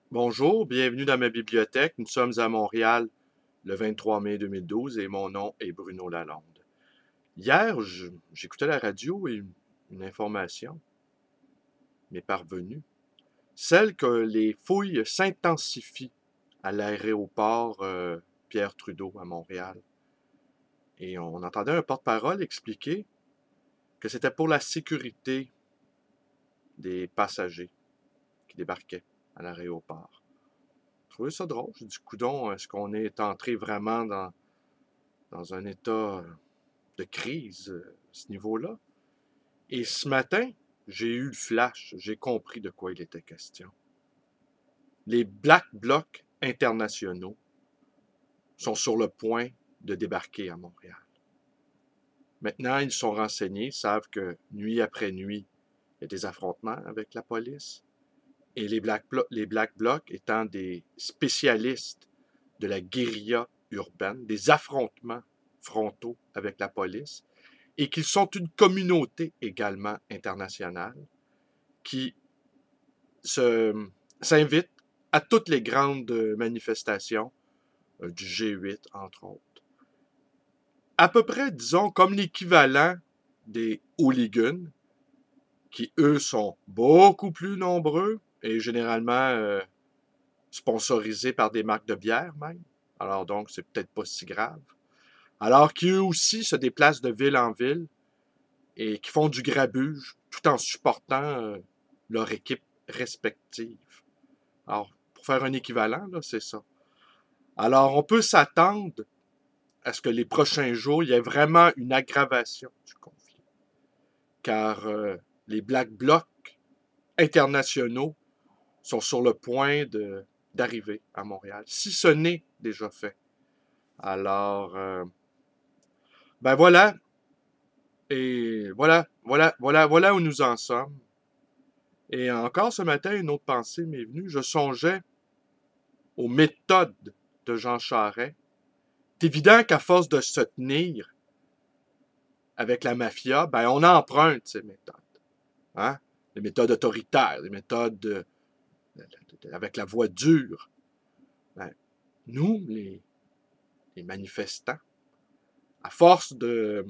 Bonjour, bienvenue dans ma bibliothèque. Nous sommes à Montréal le 23 mai 2012 et mon nom est Bruno Lalonde. Hier, j'écoutais la radio et une information m'est parvenue. Celle que les fouilles s'intensifient à l'aéroport Pierre Trudeau à Montréal. Et on entendait un porte-parole expliquer que c'était pour la sécurité des passagers qui débarquaient à l'aéroport. Je trouvais ça drôle. J'ai dit, coudon, est-ce qu'on est entré vraiment dans un état de crise à ce niveau-là? Et ce matin, j'ai eu le flash, j'ai compris de quoi il était question. Les Black Blocs internationaux sont sur le point de débarquer à Montréal. Maintenant, ils sont renseignés, savent que nuit après nuit, il y a des affrontements avec la police. Et les Black Blocs étant des spécialistes de la guérilla urbaine, des affrontements frontaux avec la police, et qu'ils sont une communauté également internationale qui s'invite à toutes les grandes manifestations du G8, entre autres. À peu près, disons, comme l'équivalent des hooligans, qui, eux, sont beaucoup plus nombreux et généralement sponsorisés par des marques de bière même. Alors donc, c'est peut-être pas si grave. Alors qu'eux aussi se déplacent de ville en ville et qui font du grabuge tout en supportant leur équipe respective. Alors, pour faire un équivalent, là, c'est ça. Alors, on peut s'attendre à ce que les prochains jours, il y ait vraiment une aggravation du conflit. Car les Black Blocs internationaux sont sur le point d'arriver à Montréal, si ce n'est déjà fait. Alors, ben voilà, et voilà où nous en sommes. Et encore ce matin, une autre pensée m'est venue. Je songeais aux méthodes de Jean Charest. C'est évident qu'à force de se tenir avec la mafia, ben on emprunte ces méthodes. Hein? Les méthodes autoritaires, les méthodes avec la voix dure. Ben, nous, les manifestants, à force de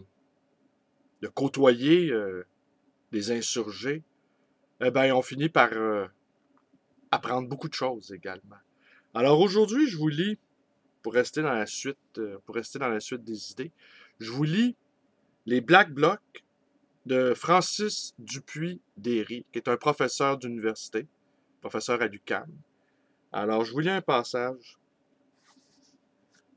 côtoyer des insurgés, eh ben, on finit par apprendre beaucoup de choses également. Alors aujourd'hui, je vous lis, pour rester dans la suite, des idées, je vous lis les Black Blocs de Francis Dupuis-Déry, qui est un professeur d'université, professeur à l'UQAM. Alors, je vous lis un passage.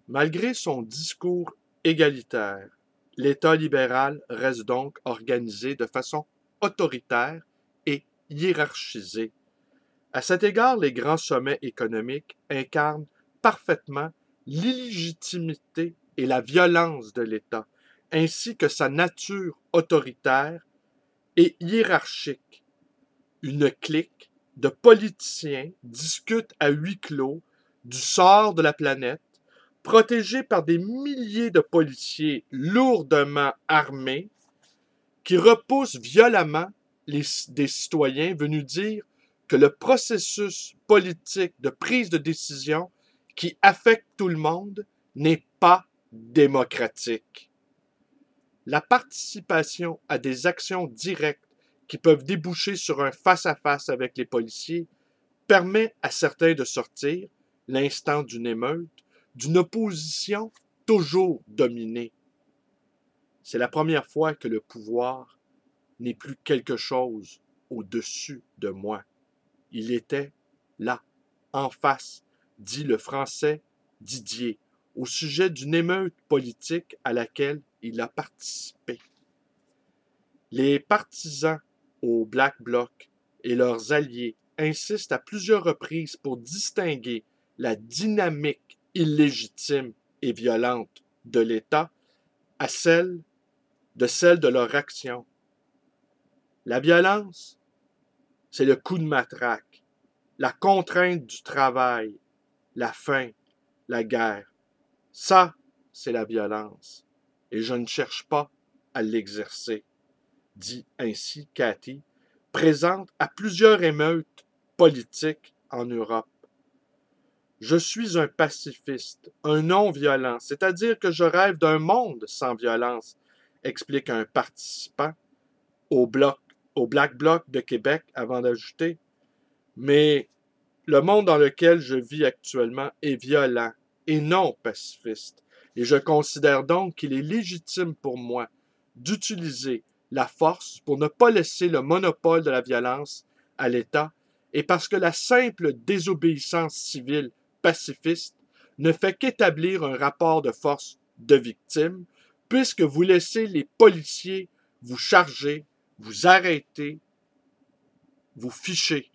Malgré son discours égalitaire, l'État libéral reste donc organisé de façon autoritaire et hiérarchisée. À cet égard, les grands sommets économiques incarnent parfaitement l'illégitimité et la violence de l'État, ainsi que sa nature autoritaire et hiérarchique. Une clique de politiciens discute à huis clos du sort de la planète, protégée par des milliers de policiers lourdement armés qui repoussent violemment des citoyens venus dire que le processus politique de prise de décision qui affecte tout le monde n'est pas démocratique. La participation à des actions directes qui peuvent déboucher sur un face-à-face avec les policiers permet à certains de sortir, l'instant d'une émeute, d'une opposition toujours dominée. C'est la première fois que le pouvoir n'est plus quelque chose au-dessus de moi. Il était là, en face, dit le Français Didier, au sujet d'une émeute politique à laquelle il a participé. Les partisans au Black Bloc et leurs alliés insistent à plusieurs reprises pour distinguer la dynamique illégitime et violente de l'État à celle de leur action. La violence, c'est le coup de matraque, la contrainte du travail, la faim, la guerre. Ça, c'est la violence. Et je ne cherche pas à l'exercer, dit ainsi Cathy, présente à plusieurs émeutes politiques en Europe. Je suis un pacifiste, un non-violent, c'est-à-dire que je rêve d'un monde sans violence, explique un participant au Black Bloc de Québec avant d'ajouter. Mais le monde dans lequel je vis actuellement est violent et non pacifiste. Et je considère donc qu'il est légitime pour moi d'utiliser la force pour ne pas laisser le monopole de la violence à l'État, et parce que la simple désobéissance civile pacifiste ne fait qu'établir un rapport de force de victime, puisque vous laissez les policiers vous charger, vous arrêter, vous ficher.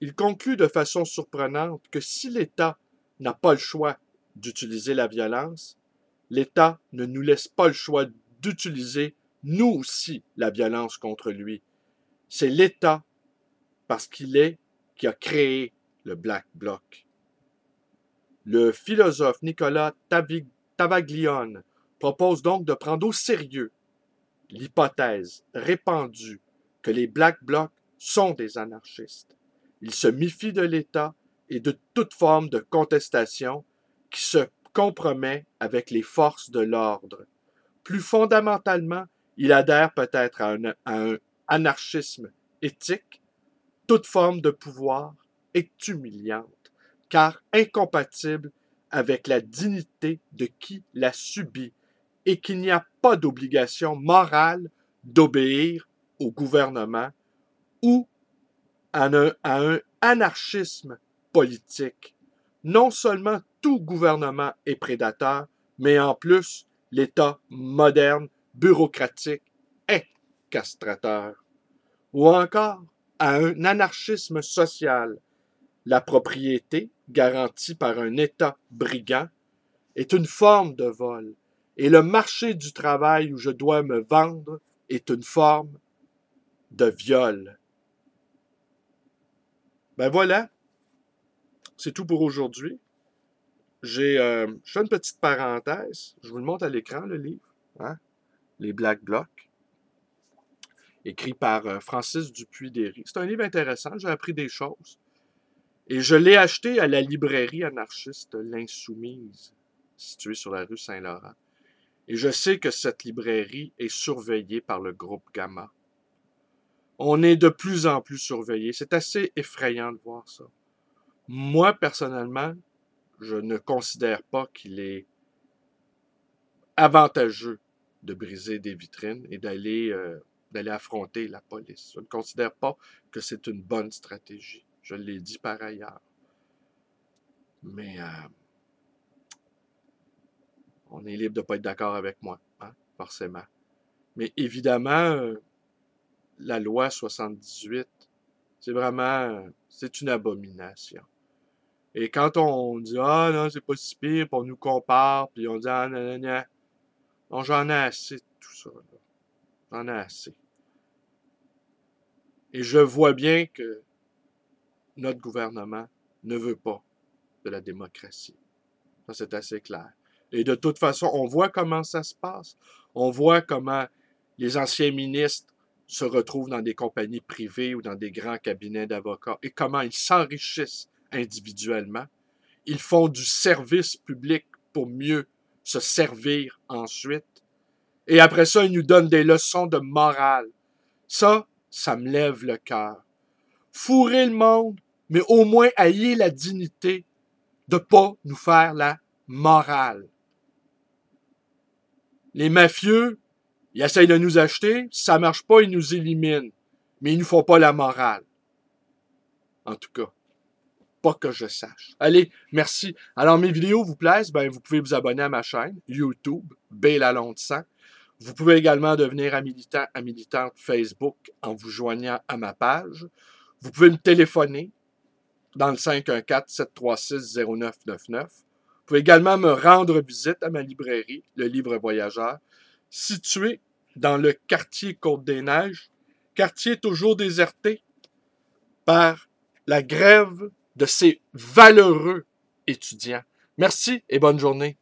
Il conclut de façon surprenante que si l'État n'a pas le choix d'utiliser la violence, l'État ne nous laisse pas le choix d'utiliser, nous aussi, la violence contre lui. C'est l'État, parce qu'il est, qui a créé le Black Bloc. Le philosophe Nicolas Tavaglione propose donc de prendre au sérieux l'hypothèse répandue que les Black Blocs sont des anarchistes. Il se méfie de l'État et de toute forme de contestation qui se compromet avec les forces de l'ordre. Plus fondamentalement, il adhère peut-être à un anarchisme éthique. Toute forme de pouvoir est humiliante, car incompatible avec la dignité de qui la subit, et qu'il n'y a pas d'obligation morale d'obéir au gouvernement ou à un anarchisme politique. Non seulement tout gouvernement est prédateur, mais en plus, l'État moderne, bureaucratique, est castrateur. Ou encore à un anarchisme social. La propriété, garantie par un État brigand, est une forme de vol, et le marché du travail où je dois me vendre est une forme de viol. Ben voilà, c'est tout pour aujourd'hui. Je fais une petite parenthèse. Je vous le montre à l'écran, le livre. Hein? Les Black Blocs. Écrit par Francis Dupuis-Déry. C'est un livre intéressant. J'ai appris des choses. Et je l'ai acheté à la librairie anarchiste L'Insoumise, située sur la rue Saint-Laurent. Et je sais que cette librairie est surveillée par le groupe Gamma. On est de plus en plus surveillé. C'est assez effrayant de voir ça. Moi, personnellement, je ne considère pas qu'il est avantageux de briser des vitrines et d'aller affronter la police. Je ne considère pas que c'est une bonne stratégie. Je l'ai dit par ailleurs. Mais on est libre de ne pas être d'accord avec moi, hein, forcément. Mais évidemment, la loi 78, c'est une abomination. Et quand on dit « Ah non, c'est pas si pire », puis on nous compare, puis on dit « Ah non, non, non », bon, j'en ai assez de tout ça. Là. J'en ai assez. Et je vois bien que notre gouvernement ne veut pas de la démocratie. Ça, c'est assez clair. Et de toute façon, on voit comment ça se passe. On voit comment les anciens ministres se retrouvent dans des compagnies privées ou dans des grands cabinets d'avocats et comment ils s'enrichissent individuellement. Ils font du service public pour mieux se servir ensuite. Et après ça, ils nous donnent des leçons de morale. Ça me lève le cœur. Fourrer le monde, mais au moins ayez la dignité de ne pas nous faire la morale. Les mafieux, ils essayent de nous acheter. Si ça ne marche pas, ils nous éliminent. Mais ils ne nous font pas la morale. En tout cas, pas que je sache. Allez, merci. Alors, mes vidéos vous plaisent, ben, vous pouvez vous abonner à ma chaîne YouTube, B. Lalonde 100. Vous pouvez également devenir un militant, à militante Facebook en vous joignant à ma page. Vous pouvez me téléphoner dans le 514-736-0999. Vous pouvez également me rendre visite à ma librairie, le Livre Voyageur, située dans le quartier Côte-des-Neiges, quartier toujours déserté par la grève de ces valeureux étudiants. Merci et bonne journée.